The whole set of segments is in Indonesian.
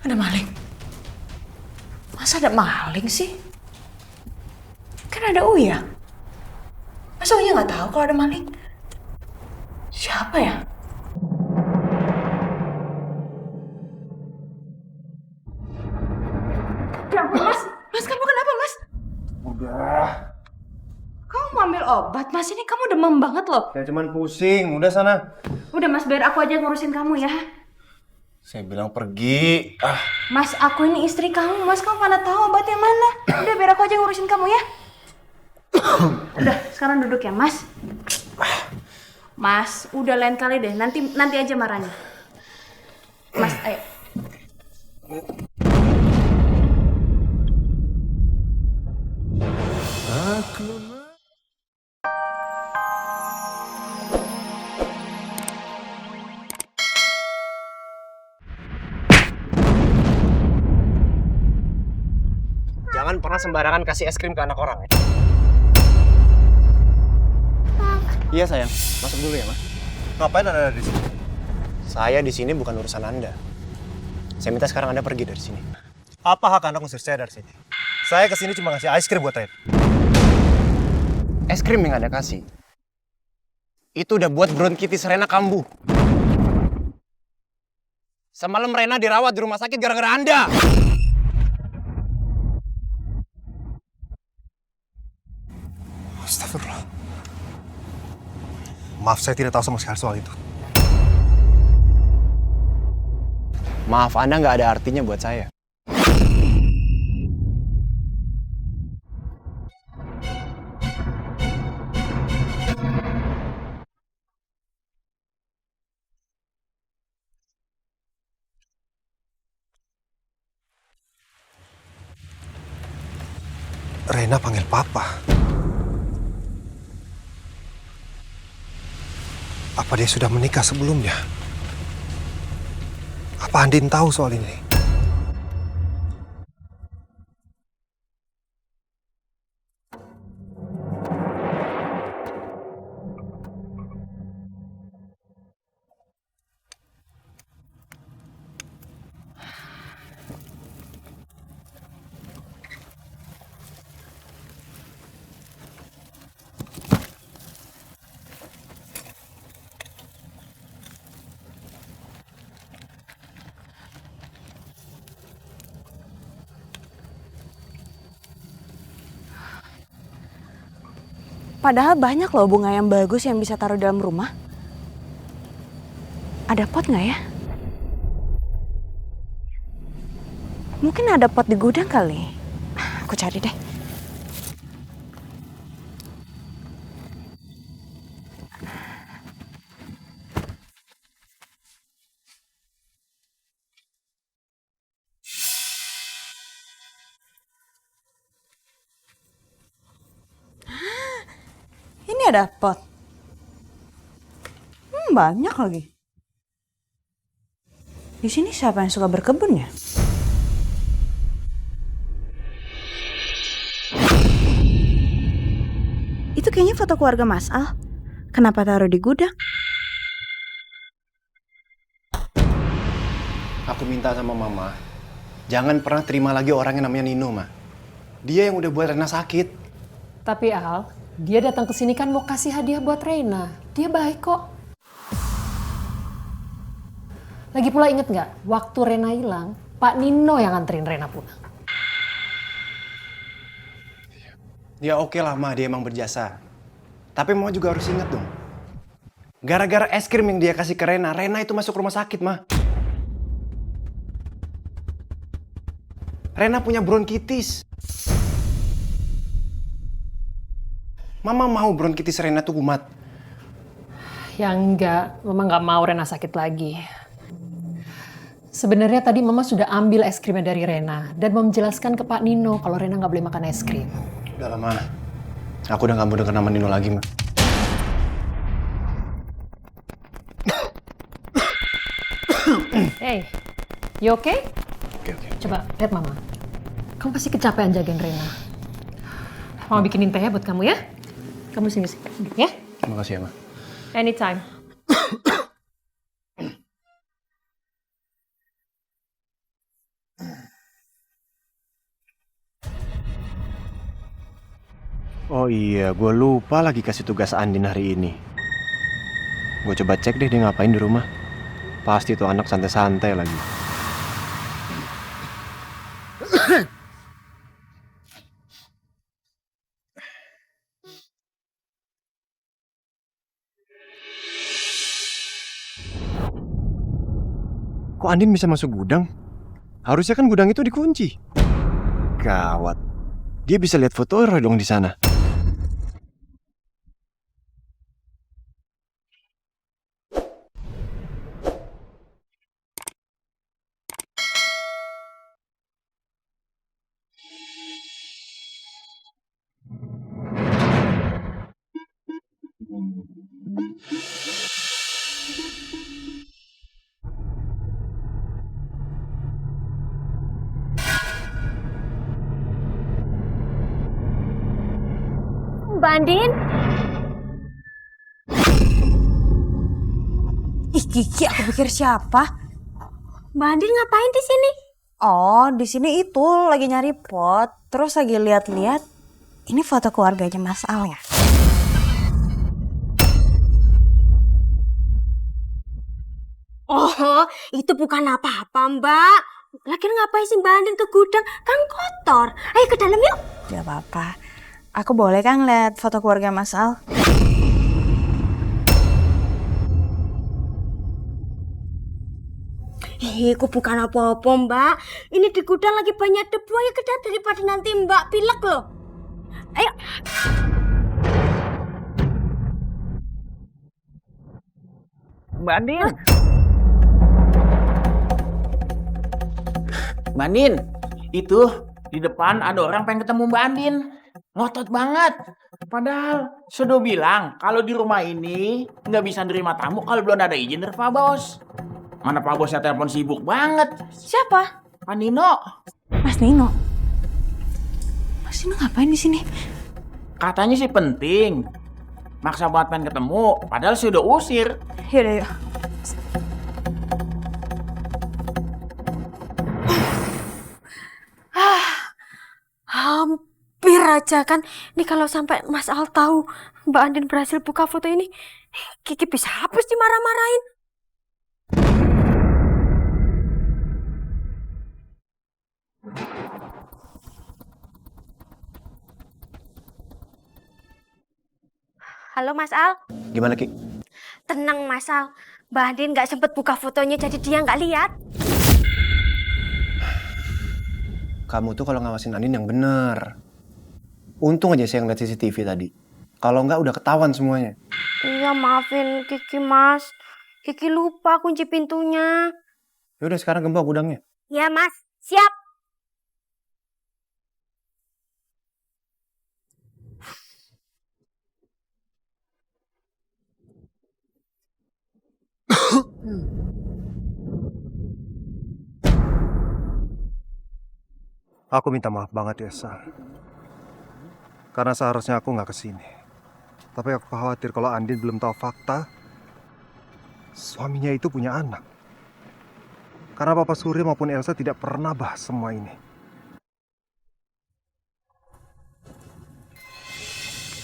Ada maling? Masa ada maling sih? Kan ada Uya. Masa Uya nggak tahu kalau ada maling? Siapa ya? Ya ampun, Mas. Mas, kamu kenapa, Mas? Udah. Kamu mau ambil obat, Mas? Ini kamu demam banget loh. Ya cuman pusing, udah sana. Udah, Mas, biar aku aja ngurusin kamu ya. Saya bilang pergi. Mas, aku ini istri kamu. Mas, kamu mana tahu obatnya mana? Udah, biar aku aja ngurusin kamu ya. Udah, sekarang duduk ya, Mas. Mas, udah lain kali deh. Nanti aja marahnya. Mas, ayo. Jangan pernah sembarangan kasih es krim ke anak orang ya. Iya sayang, masuk dulu ya, Ma. Ngapain Anda ada di sini? Saya di sini bukan urusan Anda. Saya minta sekarang Anda pergi dari sini. Apa hak Anda ngusir saya dari sini? Saya kesini cuma ngasih es krim buat Ren. Es krim yang Anda kasih itu udah buat bronkitis Rena kambuh. Semalam Rena dirawat di rumah sakit gara-gara Anda. Astagfirullah. Maaf, saya tidak tahu sama sekali soal itu. Maaf Anda nggak ada artinya buat saya. Rena panggil Papa. Apa dia sudah menikah sebelumnya? Apa Andin tahu soal ini? Padahal banyak loh bunga yang bagus yang bisa taruh dalam rumah. Ada pot nggak ya? Mungkin ada pot di gudang kali. Aku cari deh. Ini ada pot. Banyak lagi. Di sini siapa yang suka berkebun ya? Itu kayaknya foto keluarga Mas Al. Kenapa taruh di gudang? Aku minta sama Mama, jangan pernah terima lagi orang yang namanya Nino, Ma. Dia yang udah buat Rena sakit. Tapi Al, dia datang ke sini kan mau kasih hadiah buat Reina. Dia baik kok. Lagi pula inget nggak, waktu Reina hilang, Pak Nino yang nganterin Reina pulang. Ya oke lah, Ma, dia emang berjasa. Tapi Mama juga harus ingat dong. Gara-gara es krim yang dia kasih ke Rena, Rena itu masuk rumah sakit, Ma. Rena punya bronkitis. Mama mau bronkitis Rena tuh kumat. Ya enggak, Mama nggak mau Reina sakit lagi. Sebenarnya tadi Mama sudah ambil es krimnya dari Reina dan mau menjelaskan ke Pak Nino kalau Reina nggak boleh makan es krim. Udah lama. Aku udah gak mau denger nama Nino lagi, Ma. Hey, you okay? Oke. Coba lihat Mama. Kamu pasti kecapean jagain Reina. Mama bikinin teh ya buat kamu ya. Kamu sini ya. Terima kasih ya, Ma. Anytime. Oh iya, gue lupa lagi kasih tugas Andin hari ini. Gue coba cek deh dia ngapain di rumah. Pasti tuh anak santai-santai lagi. Kok Andin bisa masuk gudang? Harusnya kan gudang itu dikunci. Gawat. Dia bisa lihat foto Roy dong di sana. Mbak Andin? Ih, Kiki, aku pikir siapa? Mbak Andin ngapain di sini? Oh, di sini itu lagi nyari pot, terus lagi lihat-lihat. Ini foto keluarganya Mas Al ya? Oh, itu bukan apa-apa, Mbak. Lagian ngapain sih Mbak Andin ke gudang? Kan kotor. Ayo ke dalam yuk. Gak apa-apa. Aku boleh kan lihat foto keluarga Mas Al? Aku bukan apa-apa, Mbak. Ini di gudang lagi banyak debu. Ayo ke dalam daripada nanti Mbak pilek loh. Ayo. Mbak Andin. Mbak Andin, itu di depan ada orang pengen ketemu Mbak Andin. Ngotot banget. Padahal sudah bilang kalau di rumah ini nggak bisa nerima tamu kalau belum ada izin dari Pak Bos. Mana Pak Bosnya telepon sibuk banget. Siapa? Pak Nino. Mas Nino. Mas Nino ngapain di sini? Katanya sih penting. Maksa banget pengen ketemu, padahal sudah usir. Yaudah, yuk. Hampir aja kan. Ini kalau sampai Mas Al tahu Mbak Andin berhasil buka foto ini, Kiki bisa habis dimarah-marahin. Halo Mas Al. Gimana, Ki? Tenang Mas Al. Mbak Andin nggak sempet buka fotonya jadi dia nggak lihat. Kamu tuh kalau ngawasin Andin yang bener. Untung aja saya ngeliat CCTV tadi. Kalau nggak udah ketahuan semuanya. Iya maafin Kiki Mas. Kiki lupa kunci pintunya. Yaudah sekarang gembok gudangnya. Ya Mas, siap. Aku minta maaf banget ya, Sa. Karena seharusnya aku nggak kesini. Tapi aku khawatir kalau Andin belum tahu fakta suaminya itu punya anak. Karena Papa Surya maupun Elsa tidak pernah bahas semua ini.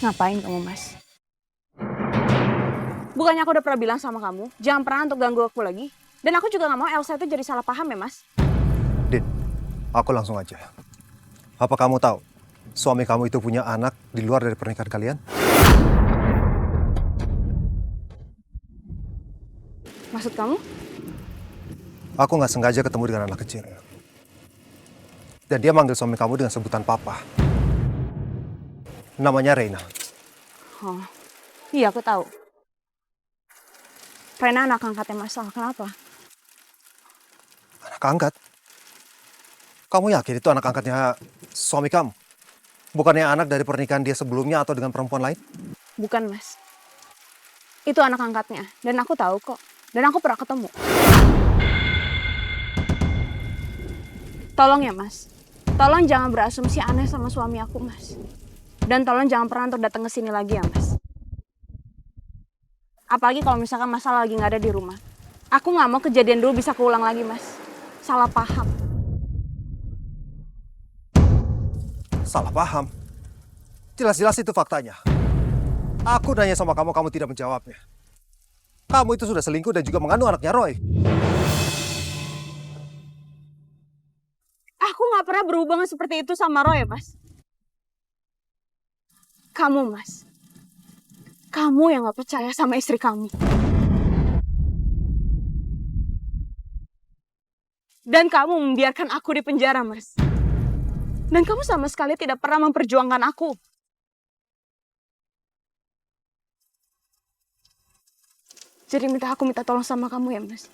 Ngapain kamu, Mas? Bukannya aku udah pernah bilang sama kamu, jangan pernah untuk ganggu aku lagi. Dan aku juga gak mau Elsa itu jadi salah paham ya, Mas. Din, aku langsung aja. Apa kamu tahu suami kamu itu punya anak di luar dari pernikahan kalian? Maksud kamu? Aku nggak sengaja ketemu dengan anak kecil. Dan dia manggil suami kamu dengan sebutan papa. Namanya Reina. Oh, iya aku tahu. Rena anak angkatnya Mas Al, kenapa? Anak angkat? Kamu yakin itu anak angkatnya suami kamu? Bukannya anak dari pernikahan dia sebelumnya atau dengan perempuan lain? Bukan, Mas. Itu anak angkatnya, dan aku tahu kok. Dan aku pernah ketemu. Tolong ya, Mas. Tolong jangan berasumsi aneh sama suami aku, Mas. Dan tolong jangan pernah untuk datang ke sini lagi ya, Mas. Apalagi kalau misalkan masalah lagi nggak ada di rumah. Aku nggak mau kejadian dulu bisa keulang lagi, Mas. Salah paham. Salah paham. Jelas-jelas itu faktanya. Aku nanya sama kamu, kamu tidak menjawabnya. Kamu itu sudah selingkuh dan juga mengandung anaknya Roy. Aku nggak pernah berhubungan seperti itu sama Roy, Mas. Kamu, Mas. Kamu yang nggak percaya sama istri kamu. Dan kamu membiarkan aku di penjara, Mas. Dan kamu sama sekali tidak pernah memperjuangkan aku. Jadi aku minta tolong sama kamu ya, Mas.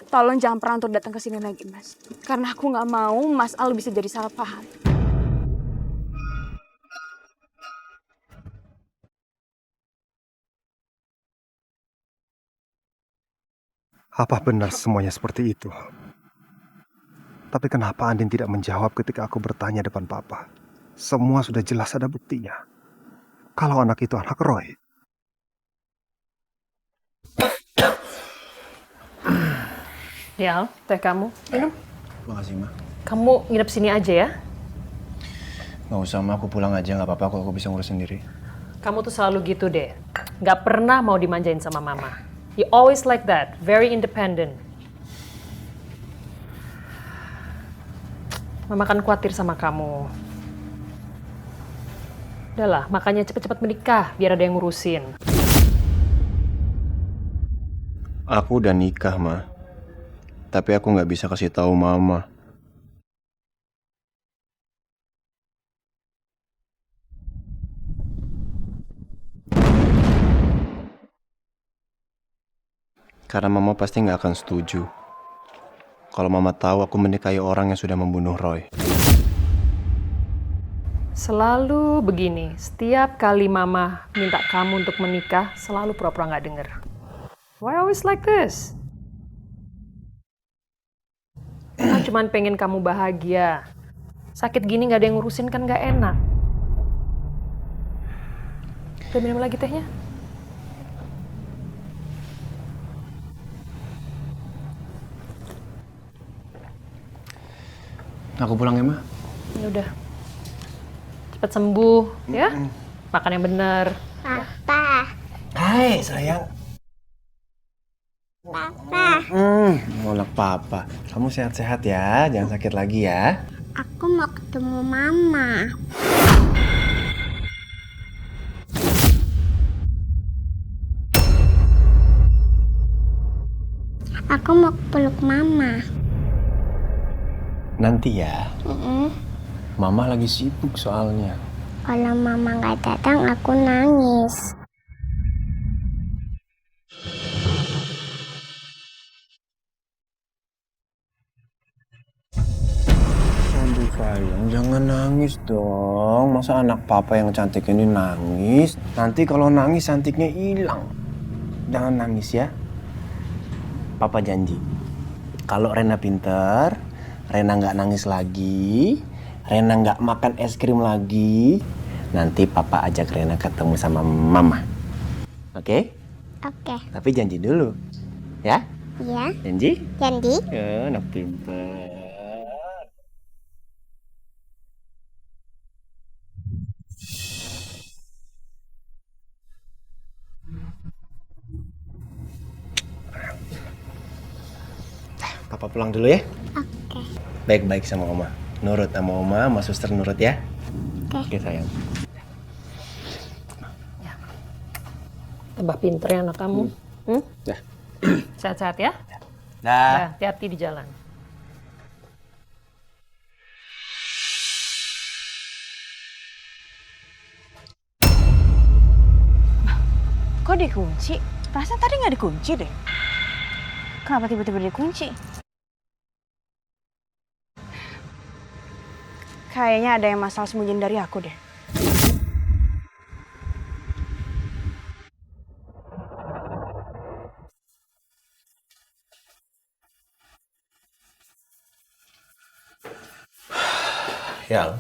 Tolong jangan pernah untuk datang ke sini lagi, Mas. Karena aku nggak mau Mas Al bisa jadi salah paham. Apa benar semuanya seperti itu? Tapi kenapa Andin tidak menjawab ketika aku bertanya depan Papa? Semua sudah jelas ada buktinya. Kalau anak itu anak Roy. Ya, teh kamu. Minum. Makasih, Ma. Kamu nginep sini aja ya. Nggak usah, Ma. Aku pulang aja. Nggak apa-apa kalau aku bisa ngurus sendiri. Kamu tuh selalu gitu deh. Nggak pernah mau dimanjain sama mama. You always like that. Very independent. Mama kan khawatir sama kamu. Udahlah, makanya cepet-cepet menikah biar ada yang ngurusin. Aku udah nikah, Ma. Tapi aku nggak bisa kasih tahu Mama. Karena Mama pasti nggak akan setuju kalau Mama tahu aku menikahi orang yang sudah membunuh Roy. Selalu begini, setiap kali mama minta kamu untuk menikah, selalu pura-pura nggak denger. Why always like this? Kan cuman pengen kamu bahagia. Sakit gini nggak ada yang ngurusin kan nggak enak. Udah minum lagi tehnya? Aku pulang ya, Ma. Ya udah. Cepet sembuh, ya. Makan yang benar. Papa, Hai, sayang. Papa, Nolak Papa. Kamu sehat-sehat ya, jangan sakit lagi ya. aku mau ketemu Mama. Aku mau peluk Mama. Nanti ya. Mama lagi sibuk soalnya. Kalau Mama nggak datang, aku nangis. Aduh sayang, jangan nangis dong. Masa anak papa yang cantik ini nangis? Nanti kalau nangis cantiknya hilang. Jangan nangis ya. Papa janji. Kalau Rena pinter, Rena nggak nangis lagi, Rena nggak makan es krim lagi, nanti papa ajak Rena ketemu sama mama. Oke? Oke, Tapi janji dulu. Ya? ya, Janji? Janji. Ya, anak pinter. Papa pulang dulu ya. Oke. Baik-baik sama Oma. Nurut sama Oma, sama suster nurut ya. Oke. Oke sayang. Tambah pinter ya anak kamu. Dah. Sehat-sehat ya. Dah. Hati-hati di jalan. Kok dikunci? Perasaan tadi nggak dikunci deh. Kenapa tiba-tiba dikunci? Kayaknya ada yang masalah sembunyiin dari aku deh. Yang,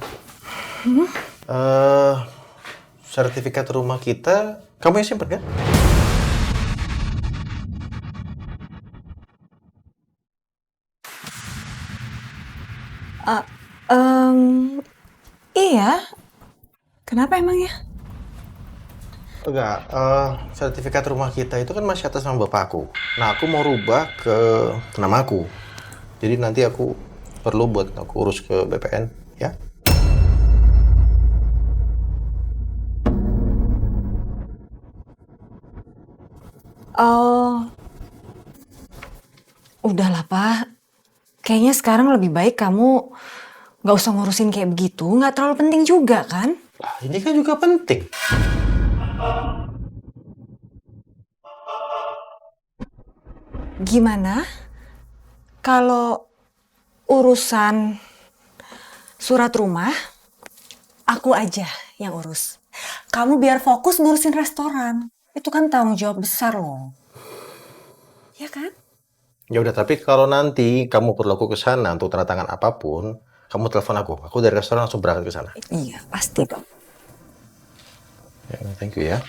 sertifikat rumah kita, kamu yang simpen kan? Iya. Kenapa emangnya? Enggak, sertifikat rumah kita itu kan masih atas nama bapakku. Nah, aku mau rubah ke namaku. Jadi nanti aku perlu buat aku urus ke BPN, ya? Oh, udahlah Pak. Kayaknya sekarang lebih baik kamu nggak usah ngurusin kayak begitu. Nggak terlalu penting juga kan? Lah, ini kan juga penting. Gimana kalau urusan surat rumah, aku aja yang urus. Kamu biar fokus ngurusin restoran. Itu kan tanggung jawab besar loh. Ya kan? Ya udah, tapi kalau nanti kamu perlu aku ke sana untuk tanda tangan apapun, kamu telepon aku. Aku dari restoran langsung berangkat ke sana. Iya, pasti dong. Ya, thank you ya.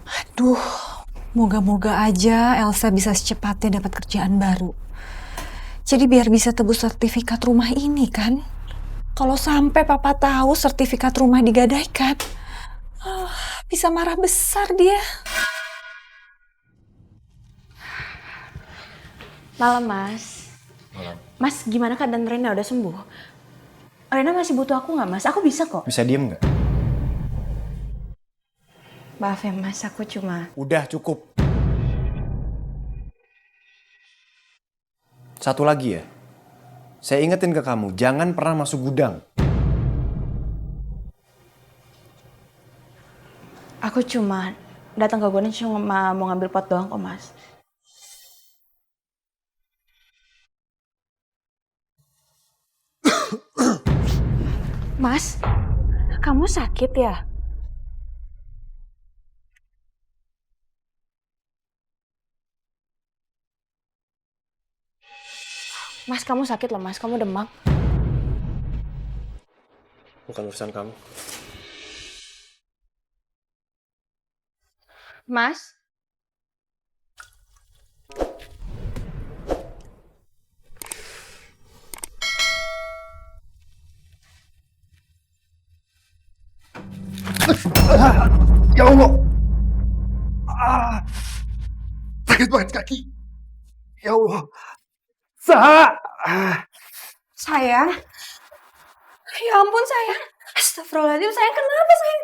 Aduh, moga-moga aja Elsa bisa secepatnya dapat kerjaan baru. Jadi biar bisa tebus sertifikat rumah ini kan. Kalau sampai papa tahu sertifikat rumah digadaikan, bisa marah besar dia. Malam, Mas. Malam. Mas, gimana keadaan Rena? Udah sembuh? Rena masih butuh aku nggak, Mas? Aku bisa kok. Bisa diem nggak? Maaf ya, Mas. Aku cuma... Udah cukup. Satu lagi ya. Saya ingetin ke kamu, jangan pernah masuk gudang. Aku cuma datang ke gudang cuma mau ngambil pot doang kok, Mas. Mas, kamu sakit ya? Mas, kamu sakit loh, Mas. Kamu demam. Bukan urusan kamu. Mas? Ya Allah. Sakit banget kaki. Ya Allah. Sayang? Ya ampun, sayang. Astagfirullahaladzim, sayang. Kenapa, sayang?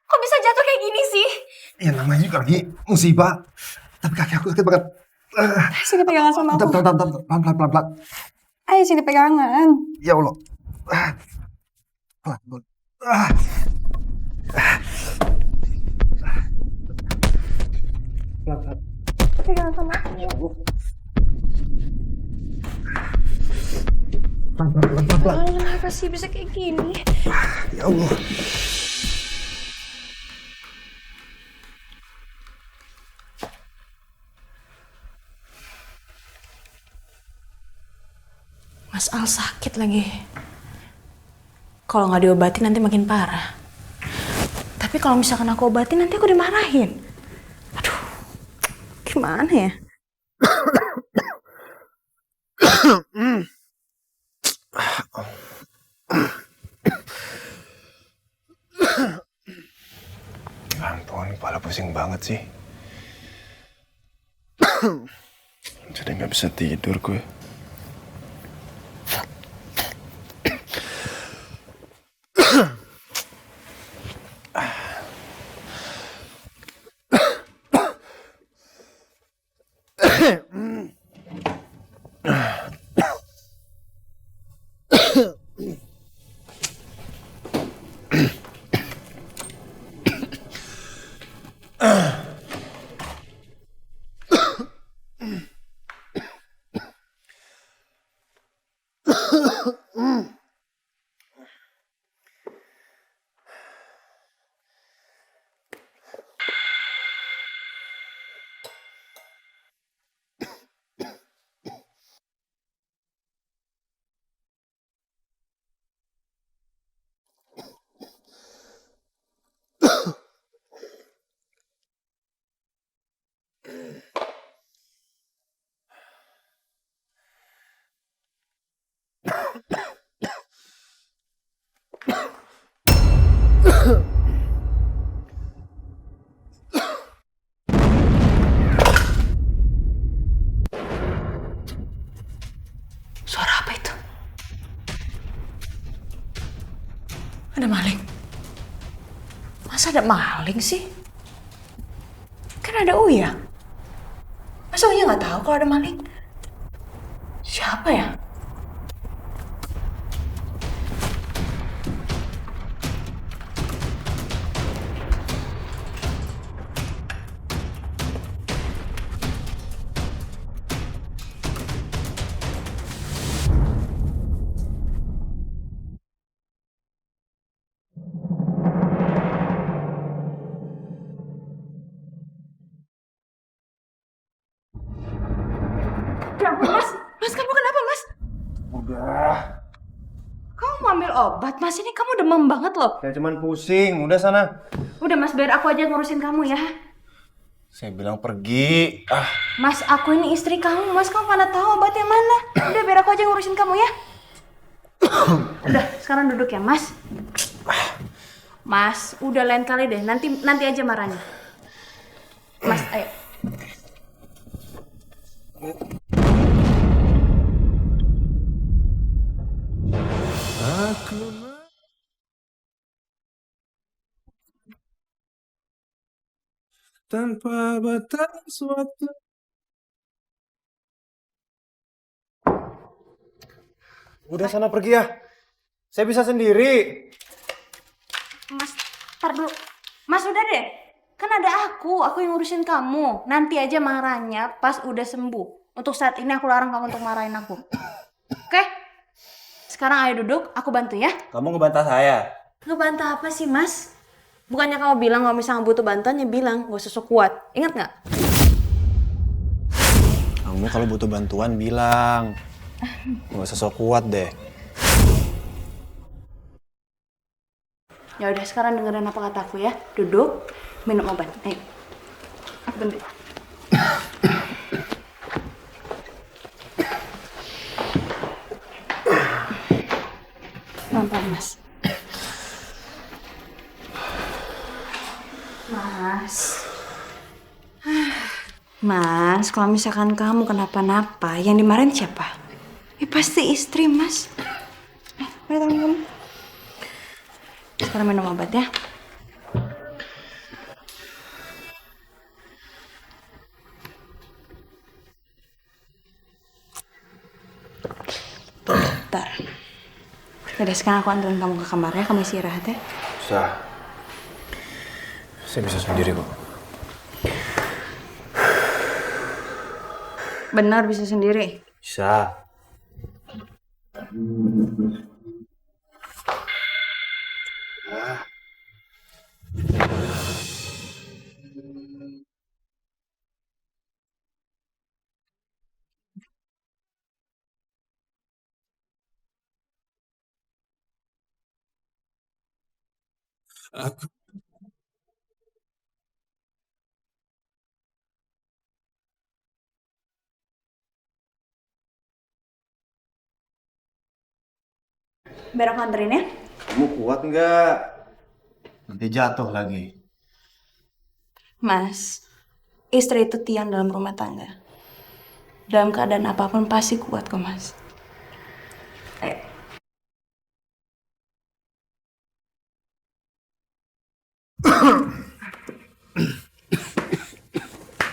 Kok bisa jatuh kayak gini sih? Ya namanya juga lagi musibah. Tapi kaki aku sakit banget. Sini pegangan sama aku. Pelan. Ayo sini pegangan. Ya Allah. Pelan. Pelan. Pegangan sama aku. Ya Allah. Pelan. Oh, kenapa sih bisa kayak gini? Ya Allah. Mas Al sakit lagi. Kalau nggak diobatin nanti makin parah. Tapi kalau misalkan aku obatin nanti aku dimarahin. Aduh, gimana ya? Ampun, kepala pusing banget sih. Jadi nggak bisa tidur gue. Ada maling? Masa ada maling sih? Kan ada Uya. Masa Uya nggak tahu kalau ada maling? Siapa ya? Ya ampun, Mas. Mas, kamu kenapa, Mas? Udah. Kamu mau ambil obat, Mas? Ini kamu demam banget loh. Saya cuman pusing. Udah sana. Udah, Mas, biar aku aja ngurusin kamu ya. Saya bilang pergi. Mas, aku ini istri kamu. Mas, kamu mana tahu obatnya mana? Udah, biar aku aja ngurusin kamu ya. Udah, sekarang duduk ya, Mas. Mas, udah lain kali deh. Nanti aja marahnya. Mas, ayo. Tanpa batas waktu. Udah sana pergi ya. Saya bisa sendiri. Mas, tar dulu. Mas, udah deh. Kan ada aku yang ngurusin kamu. Nanti aja marahnya pas udah sembuh. Untuk saat ini aku larang kamu untuk marahin aku. Oke? Sekarang ayo duduk, aku bantu ya. Kamu ngebantah saya. Ngebantah apa sih, Mas? Bukannya kamu bilang kalau misalnya butuh bantuan, ya bilang. Gak usah sok kuat. Ingat nggak? Kamu kalau butuh bantuan bilang. Gak usah sok kuat deh. Ya udah, sekarang dengerin apa kataku ya. Duduk, minum obat. Ayo. Aku bantu. Pelan-pelan, Mas. Mas, kalau misalkan kamu kenapa-napa, yang dimarahin siapa? Ya pasti istri, Mas. Mana tangan kamu? Sekarang minum obat ya. Bentar. Yaudah, sekarang aku anterin kamu ke kamar ya. Kamu istirahat ya. Bisa. Saya bisa sendiri kok. Benar bisa sendiri. Bisa. Aku Biar aku anterin ya. Kamu kuat nggak? Nanti jatuh lagi. Mas, istri itu tiang dalam rumah tangga. Dalam keadaan apapun pasti kuat kok, Mas. Ayo.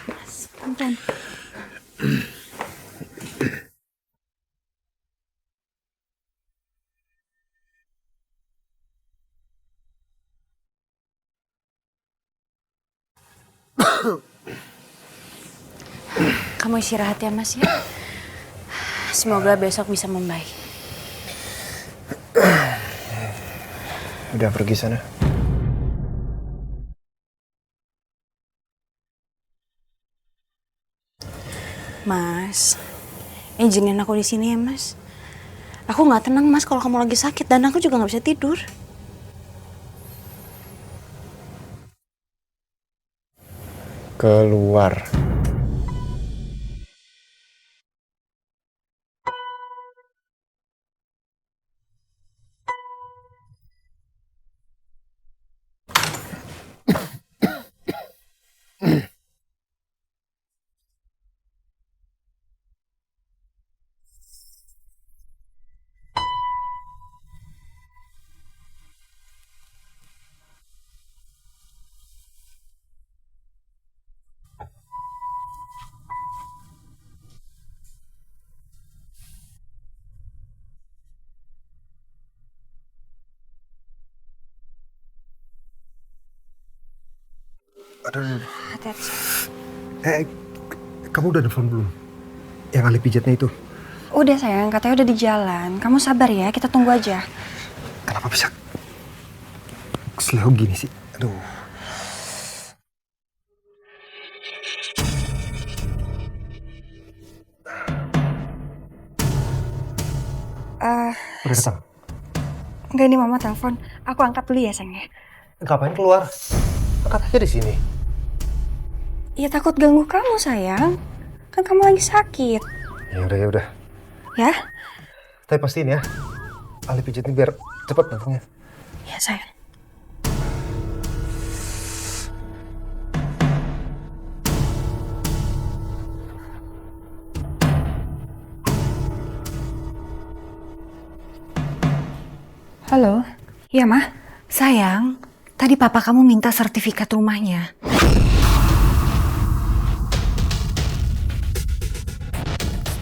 Mas, pelan-pelan. Kamu istirahat ya, Mas ya. Semoga besok bisa membaik. Udah pergi sana. Mas, izinin aku di sini ya, Mas. Aku nggak tenang, Mas, kalau kamu lagi sakit dan aku juga nggak bisa tidur. Keluar. Aduh. Hati-hati. Eh, kamu udah nelfon belum? Yang ahli pijatnya itu. Udah sayang, katanya udah di jalan. Kamu sabar ya, kita tunggu aja. Kenapa bisa slow gini sih? Aduh. Udah datang? Enggak, ini mama telepon. Aku angkat dulu ya sayang ya. Ngapain keluar? Angkat aja di sini. Ya takut ganggu kamu sayang. Kan kamu lagi sakit. Ya udah, ya udah. Ya? Tapi pastiin ya, ahli pijat ini biar cepat datangnya. Ya sayang. Halo. Iya, Mah. Sayang, tadi papa kamu minta sertifikat rumahnya.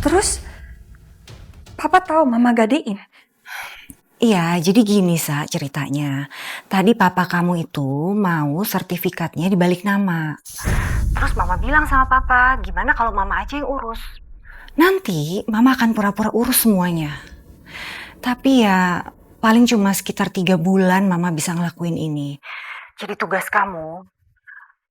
Terus Papa tahu Mama gadein. Iya, jadi gini Sa ceritanya. Tadi papa kamu itu mau sertifikatnya dibalik nama. Terus mama bilang sama papa, gimana kalau mama aja yang urus? Nanti mama akan pura-pura urus semuanya. Tapi ya paling cuma sekitar 3 bulan mama bisa ngelakuin ini. Jadi tugas kamu,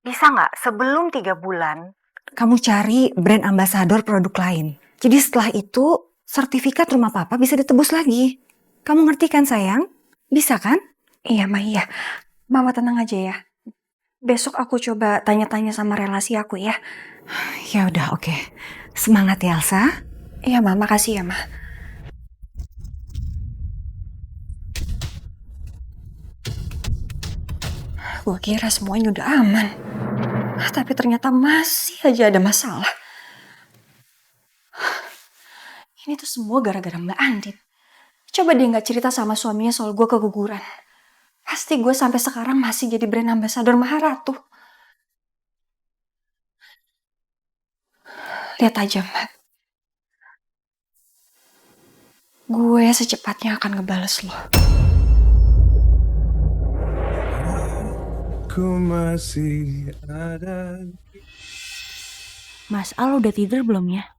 bisa nggak sebelum 3 bulan kamu cari brand ambasador produk lain. Jadi setelah itu sertifikat rumah papa bisa ditebus lagi. Kamu ngerti kan sayang? Bisa kan? Iya, Ma, iya. Mama tenang aja ya. Besok aku coba tanya-tanya sama relasi aku ya. Ya udah, oke. Semangat ya Elsa. Iya, Ma, makasih ya, Ma. Gua kira semuanya udah aman. Tapi ternyata masih aja ada masalah. Ini tuh semua gara-gara Mbak Andin. Coba dia nggak cerita sama suaminya soal gue keguguran. Pasti gue sampai sekarang masih jadi brand ambassador Maharatu. Lihat aja, Mbak. Gue secepatnya akan ngebales lo. Ku masih ada. Mas Al udah tidur belum ya?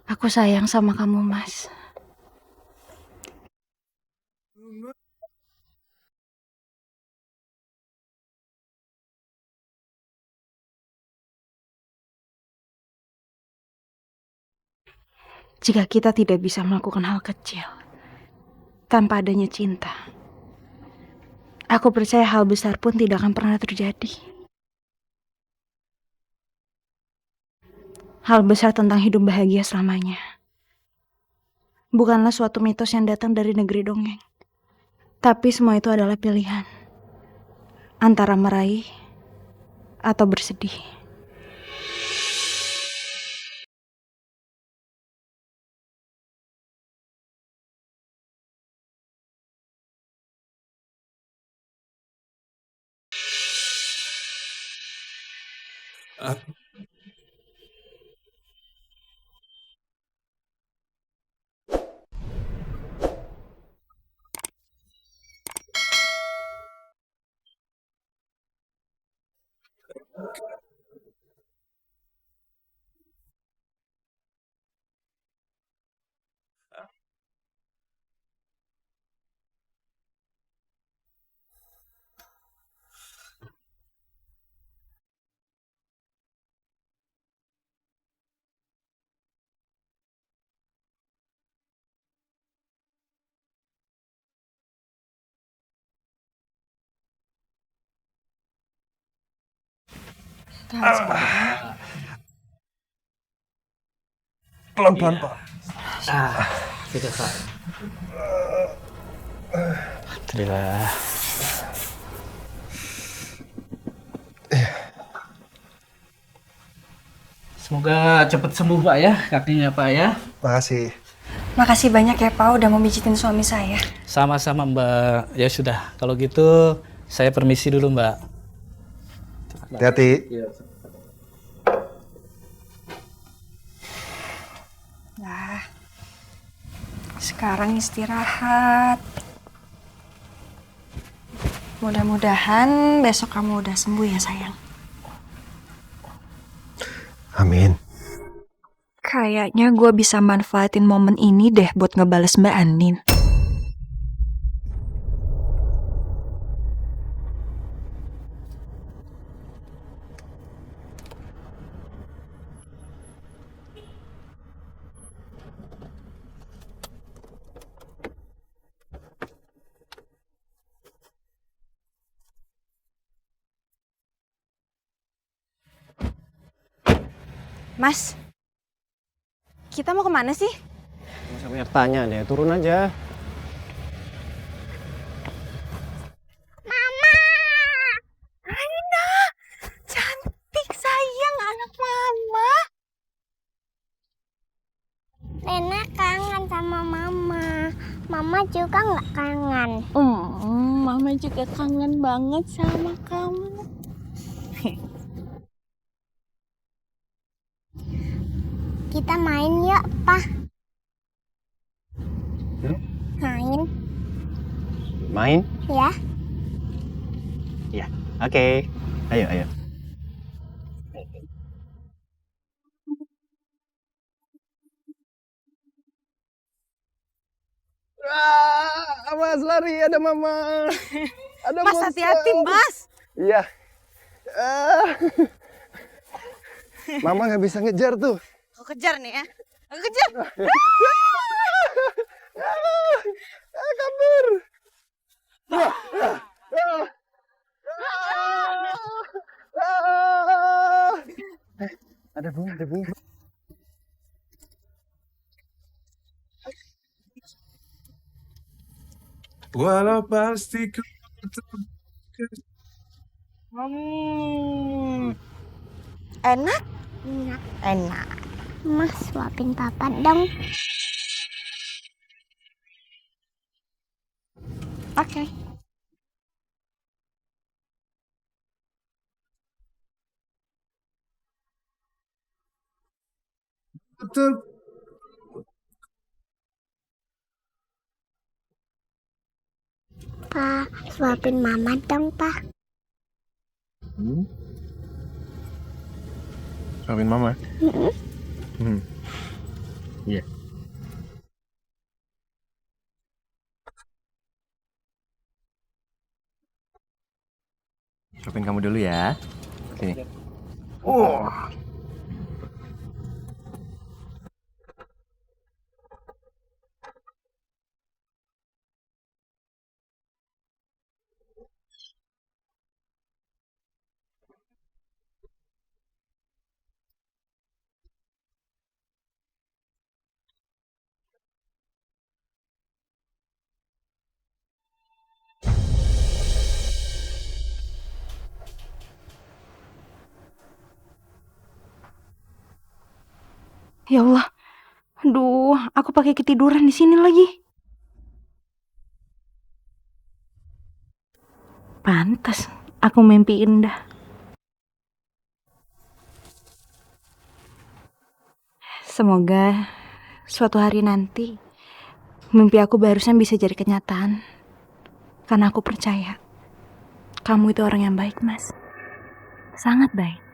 Aku sayang sama kamu, Mas. Jika kita tidak bisa melakukan hal kecil tanpa adanya cinta, aku percaya hal besar pun tidak akan pernah terjadi. Hal besar tentang hidup bahagia selamanya bukanlah suatu mitos yang datang dari negeri dongeng. Tapi semua itu adalah pilihan antara meraih atau bersedih. Pelan-pelan, Pak. Tidak, Pak. Alhamdulillah. Semoga cepat sembuh Pak ya, kakinya Pak ya. Makasih. Makasih banyak ya Pak udah mau mijitin suami saya. Sama-sama Mbak. Ya sudah, kalau gitu saya permisi dulu Mbak. Hati-hati. Nah, sekarang istirahat. Mudah-mudahan besok kamu udah sembuh ya sayang. Amin. Kayaknya gue bisa manfaatin momen ini deh buat ngebales Mbak Andin. Mas, kita mau kemana sih? Nggak usah banyak tanya deh, turun aja. Aina, cantik sayang anak mama. Rena kangen sama mama. Mama juga nggak kangen. Mama juga kangen banget sama kamu. Kita main yuk, Pa. Main, Main? ya. Iya. Oke. Ayo, ayo. Mas lari, ada mama. Ada Mas hati-hati mas. Iya. Mama nggak bisa ngejar tuh. Aku kejar nih ya. Aku kejar. Kabur. Ada bunga, ada bunga. Walau pasti ku Enak? Enak. Enak. Mas, suapin papa dong. Oke. betul. Pa, suapin mama dong, Pa. Suapin mama. Iya. Suapin kamu dulu ya. Sini. Ya Allah. Aduh, aku pakai ketiduran di sini lagi. Pantas aku mimpi indah. Semoga suatu hari nanti mimpi aku barusan bisa jadi kenyataan. Karena aku percaya kamu itu orang yang baik, Mas. Sangat baik.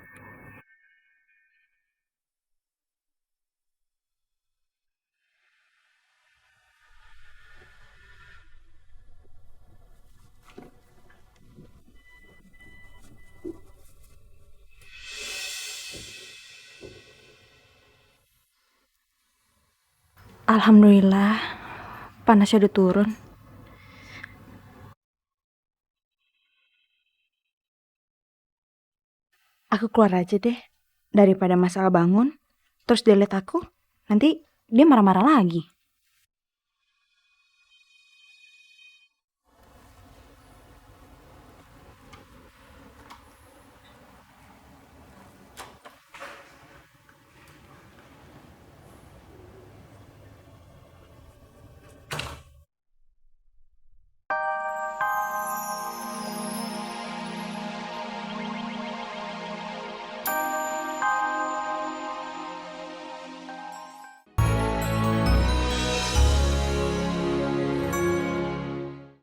Alhamdulillah, panasnya udah turun. Aku keluar aja deh. Daripada Mas Al bangun, terus dia lihat aku, nanti dia marah-marah lagi.